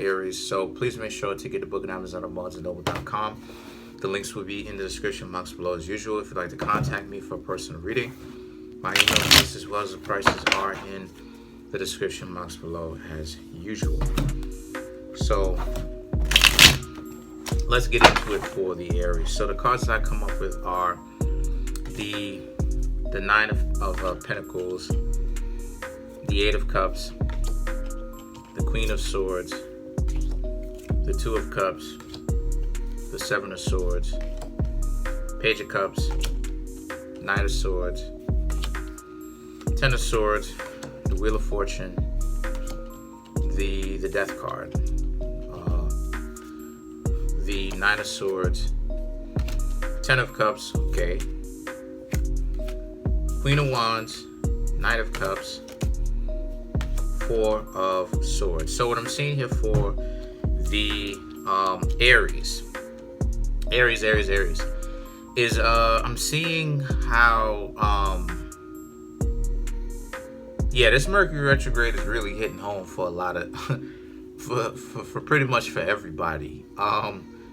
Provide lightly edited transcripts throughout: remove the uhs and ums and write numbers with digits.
Aries. So please make sure to get the book on Amazon or BarnesandNoble.com. The links will be in the description box below as usual. If you'd like to contact me for a personal reading, my email address as well as the prices are in the description box below as usual. So let's get into it for the Aries. So the cards that I come up with are the Nine of Pentacles, the Eight of Cups, the Queen of Swords, the Two of Cups, the Seven of Swords, Page of Cups, Knight of Swords, Ten of Swords, the Wheel of Fortune, the Death card, the Nine of Swords, Ten of Cups, okay, Queen of Wands, Knight of Cups, Four of Swords. So what I'm seeing here for the Aries is I'm seeing how this Mercury retrograde is really hitting home for a lot of for pretty much for everybody,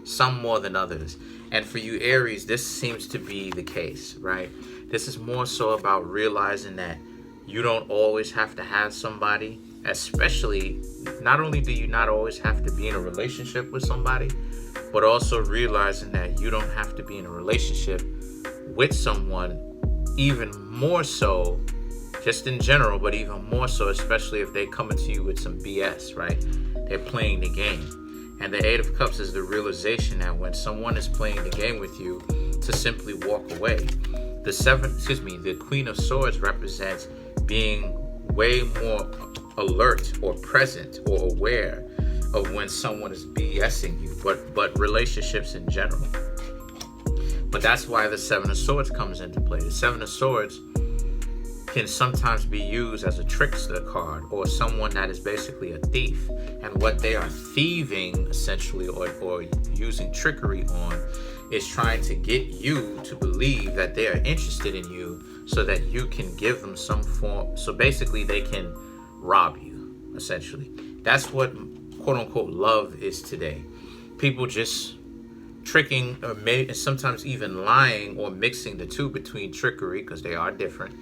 some more than others. And for you Aries, this seems to be the case, right? This is more so about realizing that you don't always have to have somebody, especially not only do you not always have to be in a relationship with somebody, but also realizing that you don't have to be in a relationship with someone, even more so just in general, but even more so especially if they come into you with some BS, right? They're playing the game. And the Eight of Cups is the realization that when someone is playing the game with you, to simply walk away. The Queen of Swords represents being way more alert or present or aware of when someone is BSing you, but relationships in general. But that's why the Seven of Swords comes into play. The Seven of Swords can sometimes be used as a trickster card, or someone that is basically a thief, and what they are thieving essentially or using trickery on is trying to get you to believe that they are interested in you so that you can give them some form, so basically they can rob you, essentially. That's what quote-unquote love is today. People just tricking, or maybe sometimes even lying or mixing the two between trickery, because they are different,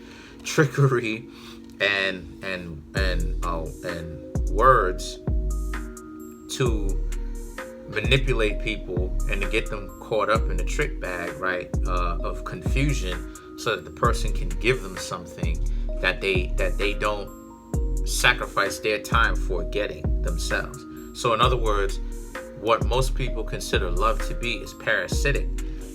trickery and words to manipulate people and to get them caught up in the trick bag, right, of confusion, so that the person can give them something that they don't sacrifice their time for getting themselves. So in other words, what most people consider love to be is parasitic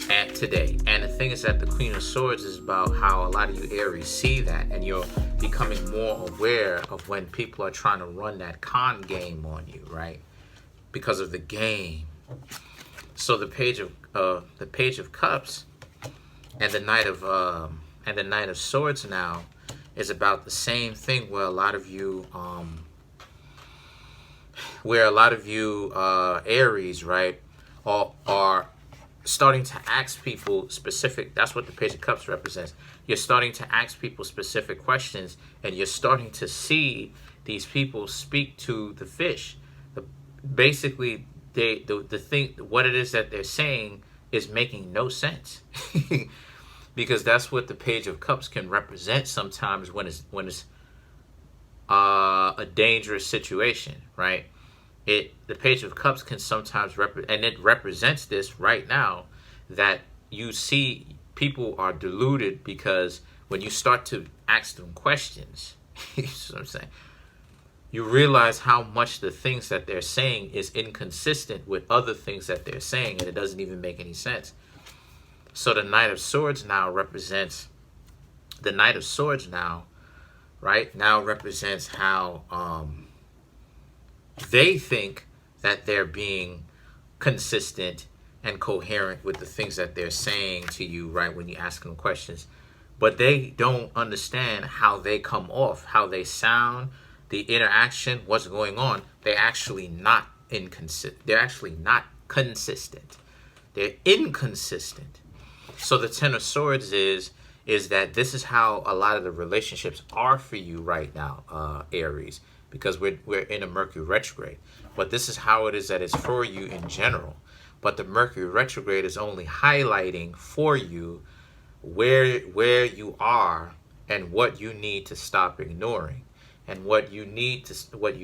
at today. And the thing is that the Queen of Swords is about how a lot of you Aries see that, and you're becoming more aware of when people are trying to run that con game on you, right? Because of the game. So the Page of Cups and the Knight of Swords now is about the same thing, where a lot of you Aries, right, are starting to ask people specific. That's what the Page of Cups represents. You're starting to ask people specific questions, and you're starting to see these people speak to the fish. Basically, the thing, what it is that they're saying is making no sense. Because that's what the Page of Cups can represent sometimes when it's a dangerous situation, right? The Page of Cups can sometimes and it represents this right now, that you see people are deluded, because when you start to ask them questions, you know what I'm saying, you realize how much the things that they're saying is inconsistent with other things that they're saying, and it doesn't even make any sense. So the Knight of Swords now represents, right, now represents how they think that they're being consistent and coherent with the things that they're saying to you, right, when you ask them questions. But they don't understand how they come off, how they sound, the interaction, what's going on. They're actually not inconsistent. They're actually not consistent. They're inconsistent. So the Ten of Swords is that this is how a lot of the relationships are for you right now, Aries. because we're in a Mercury retrograde. But this is how it is that it's for you in general. But the Mercury retrograde is only highlighting for you where you are and what you need to stop ignoring, and what you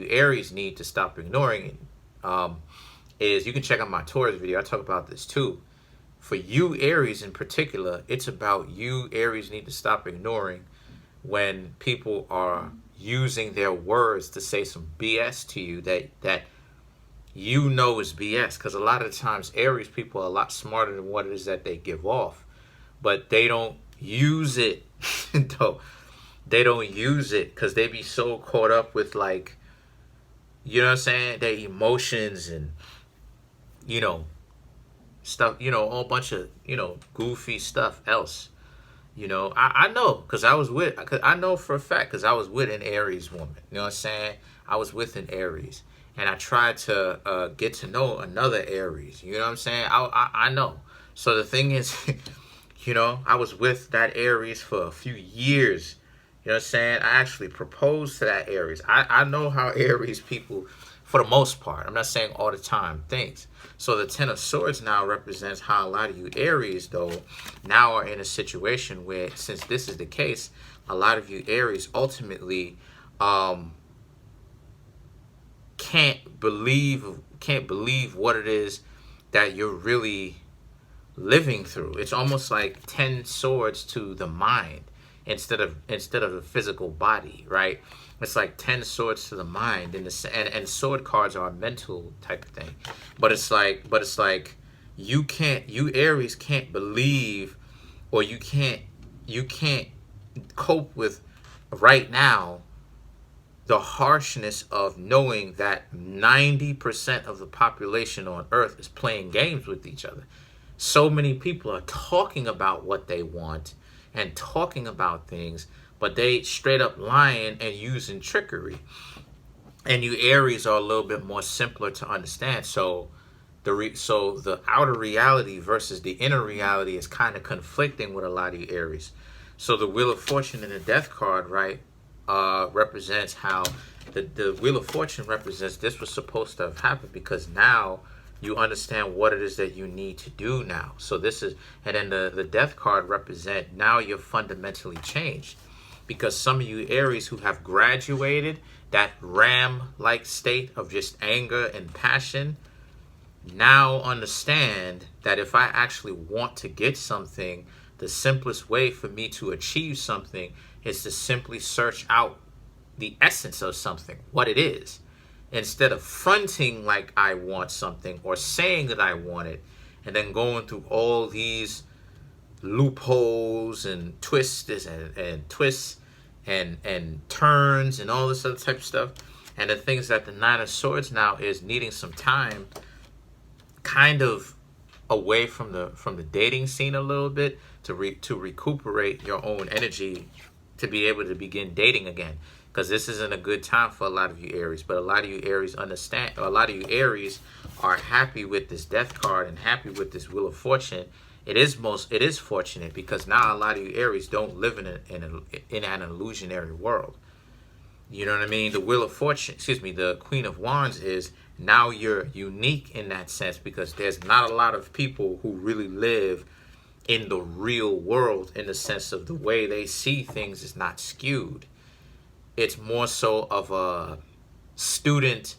Aries need to stop ignoring. Is, you can check out my Taurus video. I talk about this too. For you Aries in particular, it's about you Aries need to stop ignoring when people are using their words to say some BS to you that you know is BS. Because a lot of the times Aries people are a lot smarter than what it is that they give off, but they don't use it. They don't use it because they be so caught up with, like, you know what I'm saying, their emotions and, you know, stuff, you know, a whole bunch of, you know, goofy stuff else. You know, I know, because I know for a fact, because I was with an Aries woman. You know what I'm saying? I was with an Aries, and I tried to get to know another Aries. You know what I'm saying? I know. So the thing is, you know, I was with that Aries for a few years. You know what I'm saying? I actually proposed to that Aries. I know how Aries people, for the most part, I'm not saying all the time, things. So the Ten of Swords now represents how a lot of you Aries, though, now are in a situation where, since this is the case, a lot of you Aries ultimately can't believe what it is that you're really living through. It's almost like 10 swords to the mind instead of the physical body, right? It's like 10 swords to the mind, and sword cards are a mental type of thing. But it's like you Aries can't believe, or you can't cope with right now the harshness of knowing that 90% of the population on Earth is playing games with each other. So many people are talking about what they want and talking about things, but they straight up lying and using trickery. And you Aries are a little bit more simpler to understand. So the outer reality versus the inner reality is kind of conflicting with a lot of you Aries. So the Wheel of Fortune and the Death card, right, represents how the Wheel of Fortune represents this was supposed to have happened, because now you understand what it is that you need to do now. So this is, and then the Death card represent now you're fundamentally changed, because some of you Aries who have graduated that ram-like state of just anger and passion now understand that if I actually want to get something, the simplest way for me to achieve something is to simply search out the essence of something, what it is, instead of fronting like I want something or saying that I want it and then going through all these loopholes and twists and turns and all this other type of stuff. And the things that the Nine of Swords now is needing some time kind of away from the dating scene a little bit to recuperate your own energy to be able to begin dating again, because this isn't a good time for a lot of you Aries. But a lot of you Aries understand, or a lot of you Aries are happy with this Death card and happy with this Wheel of Fortune. It is fortunate, because now a lot of you Aries don't live in an illusionary world. You know what I mean? The Wheel of Fortune, the Queen of Wands is, now you're unique in that sense, because there's not a lot of people who really live in the real world, in the sense of the way they see things is not skewed. It's more so of a student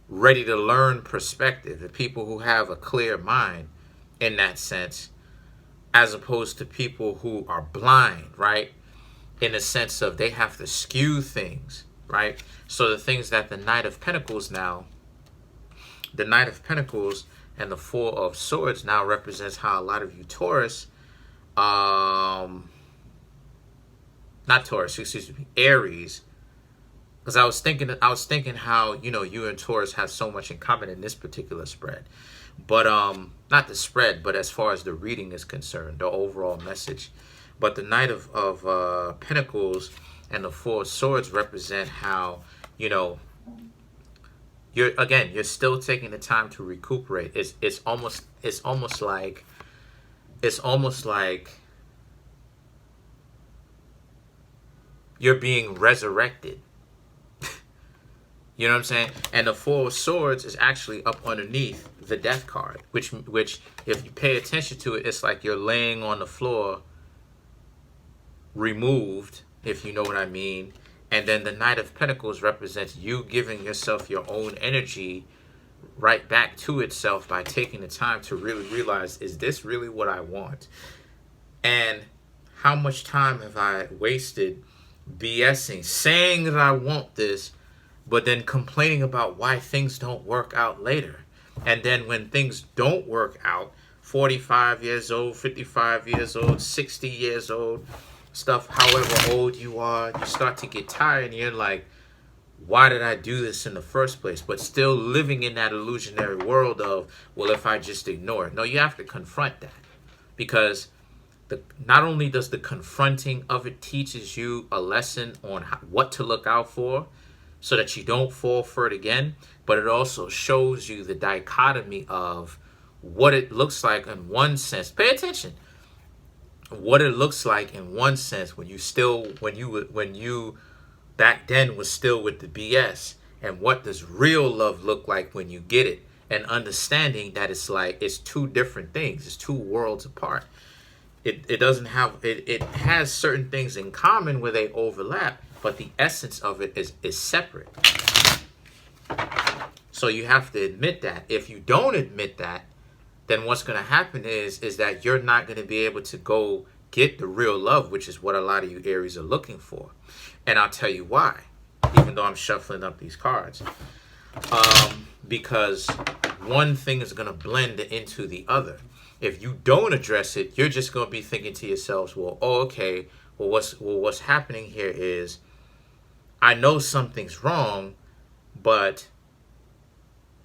ready to learn perspective, the people who have a clear mind in that sense, as opposed to people who are blind, right? In the sense of they have to skew things, right? So the things that the Knight of Pentacles now, the Knight of Pentacles and the Four of Swords now represents how a lot of you Taurus, not Taurus, Aries, because I was thinking how, you know, you and Taurus have so much in common in this particular spread. But not the spread, but as far as the reading is concerned, the overall message. But the Knight of Pentacles and the Four of Swords represent how, you know, you're still taking the time to recuperate. It's almost like you're being resurrected. You know what I'm saying? And the Four of Swords is actually up underneath the Death card, which if you pay attention to it, it's like you're laying on the floor, removed, if you know what I mean. And then the Knight of Pentacles represents you giving yourself your own energy right back to itself by taking the time to really realize, is this really what I want? And how much time have I wasted BSing, saying that I want this, but then complaining about why things don't work out later? And then when things don't work out, 45 years old, 55 years old, 60 years old, stuff, however old you are, you start to get tired and you're like, why did I do this in the first place? But still living in that illusionary world of, well, if I just ignore it. No, you have to confront that, because not only does the confronting of it teaches you a lesson on what to look out for so that you don't fall for it again, but it also shows you the dichotomy of what it looks like in one sense. Pay attention. What it looks like in one sense when you back then was still with the BS, and what does real love look like when you get it, and understanding that it's two different things. It's two worlds apart. It doesn't have it has certain things in common where they overlap, but the essence of it is separate. So you have to admit that. If you don't admit that, then what's going to happen is that you're not going to be able to go get the real love, which is what a lot of you Aries are looking for. And I'll tell you why, even though I'm shuffling up these cards. Because one thing is going to blend into the other. If you don't address it, you're just going to be thinking to yourselves, well, oh, okay, what's happening here is I know something's wrong, but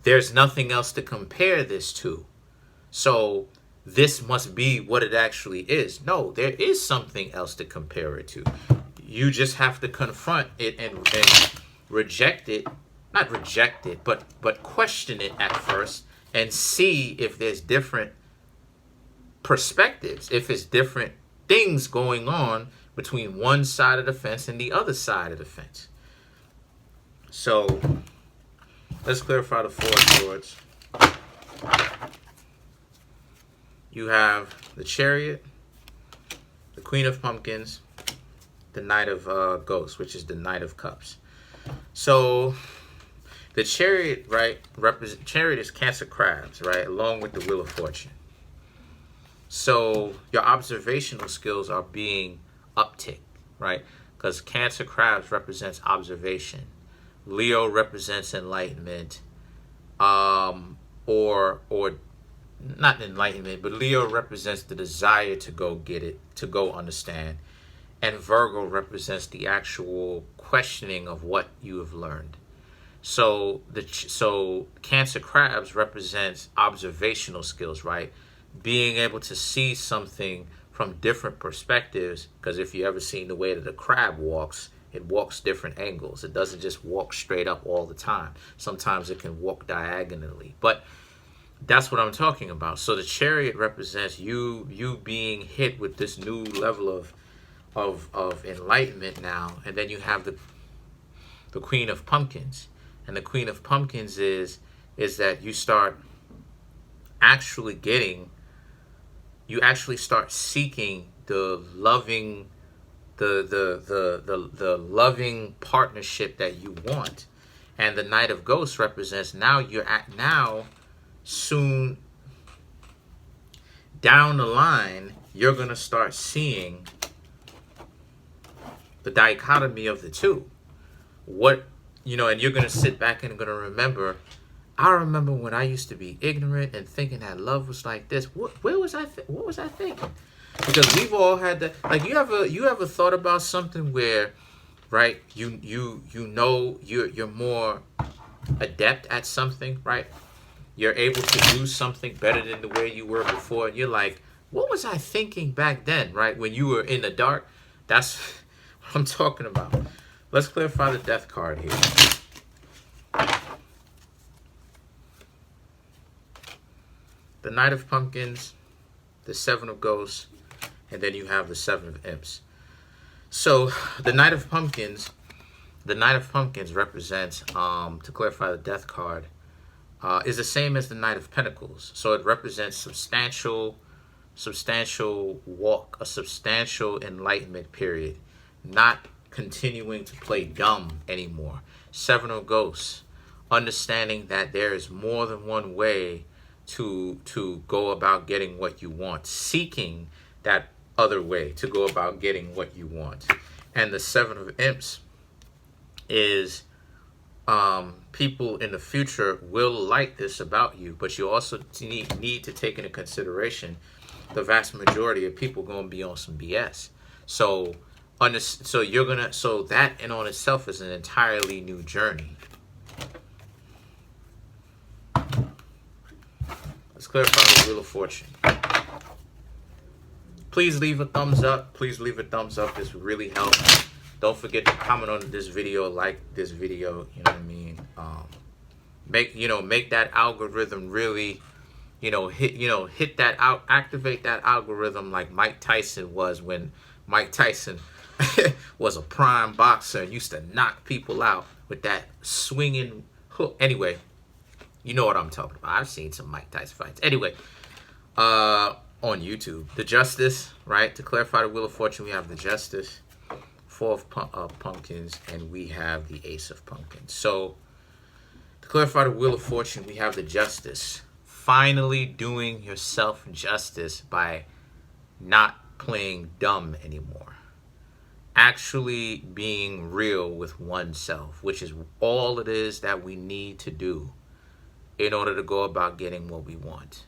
there's nothing else to compare this to. So this must be what it actually is. No, there is something else to compare it to. You just have to confront it and reject it. Not reject it, but question it at first and see if there's different perspectives, if it's different things going on between one side of the fence and the other side of the fence. So let's clarify the Four of Swords. You have the Chariot, the Queen of Pumpkins, the Knight of Ghosts, which is the Knight of Cups. So the Chariot, right, Chariot is Cancer crabs, right, along with the Wheel of Fortune. So your observational skills are being upticked, right? Because Cancer crabs represents observation. Leo represents enlightenment, or not enlightenment, but Leo represents the desire to go get it, to go understand. And Virgo represents the actual questioning of what you have learned. So Cancer crabs represents observational skills, right? Being able to see something from different perspectives, because if you ever seen the way that a crab walks, it walks different angles. It doesn't just walk straight up all the time. Sometimes it can walk diagonally. But that's what I'm talking about. So the Chariot represents you being hit with this new level of enlightenment now. And then you have the Queen of Pumpkins. And the Queen of Pumpkins is that you start actually you actually start seeking the loving the loving partnership that you want. And the Knight of Ghosts represents now soon down the line, you're going to start seeing the dichotomy of the two. And you're going to sit back and going to remember, I remember when I used to be ignorant and thinking that love was like this. What was I thinking? Because we've all had that. Like, you ever thought about something where, right, you're more adept at something, right? You're able to do something better than the way you were before, and you're like, what was I thinking back then, right? When you were in the dark? That's what I'm talking about. Let's clarify the Death card here. The Knight of Pumpkins, the Seven of Ghosts, and then you have the Seven of Imps. So the Knight of Pumpkins The Knight of Pumpkins represents, to clarify the Death card, is the same as the Knight of Pentacles. So it represents substantial walk, a substantial enlightenment period, not continuing to play dumb anymore. Seven of Ghosts, understanding that there is more than one way to go about getting what you want, seeking that other way to go about getting what you want. And the Seven of Imps is people in the future will like this about you, but you also need to take into consideration the vast majority of people going to be on some BS. So that in on itself is an entirely new journey. Let's clarify the Wheel of Fortune. Please leave a thumbs up. Please leave a thumbs up. This really helps. Don't forget to comment on this video, like this video. You know what I mean? Make that algorithm really, hit that out, activate that algorithm like Mike Tyson was when Mike Tyson was a prime boxer and used to knock people out with that swinging hook. Anyway, you know what I'm talking about. I've seen some Mike Tyson fights. Anyway, on YouTube, the Justice, right? To clarify the Wheel of Fortune, we have the Justice, Four of Pumpkins, and we have the Ace of Pumpkins. So, to clarify the Wheel of Fortune, we have the Justice. Finally doing yourself justice by not playing dumb anymore. Actually being real with oneself, which is all it is that we need to do in order to go about getting what we want.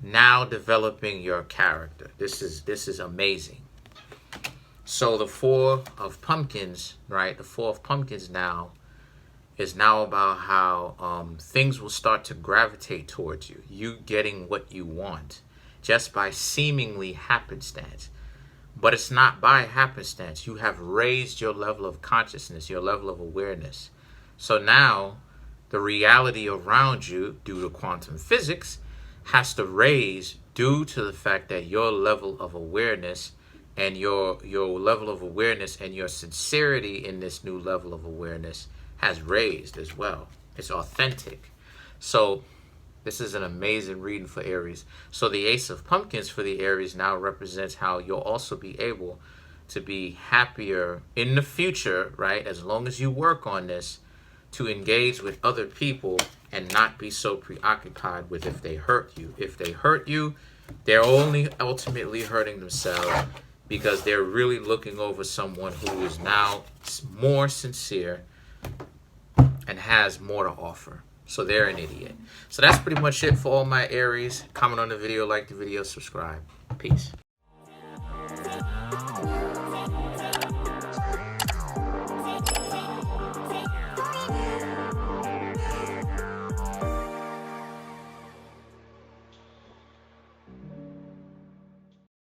Now developing your character. This is amazing. So the Four of Pumpkins, right? The Four of Pumpkins now is now about how things will start to gravitate towards you. You getting what you want just by seemingly happenstance. But it's not by happenstance. You have raised your level of consciousness, your level of awareness. So now the reality around you, due to quantum physics, has to raise due to the fact that your level of awareness and your level of awareness and your sincerity in this new level of awareness has raised as well. It's authentic. So this is an amazing reading for Aries. So the Ace of Pumpkins for the Aries now represents how you'll also be able to be happier in the future, right? As long as you work on this, to engage with other people and not be so preoccupied with if they hurt you. If they hurt you, they're only ultimately hurting themselves because they're really looking over someone who is now more sincere and has more to offer. So they're an idiot. So that's pretty much it for all my Aries. Comment on the video, like the video, subscribe. Peace.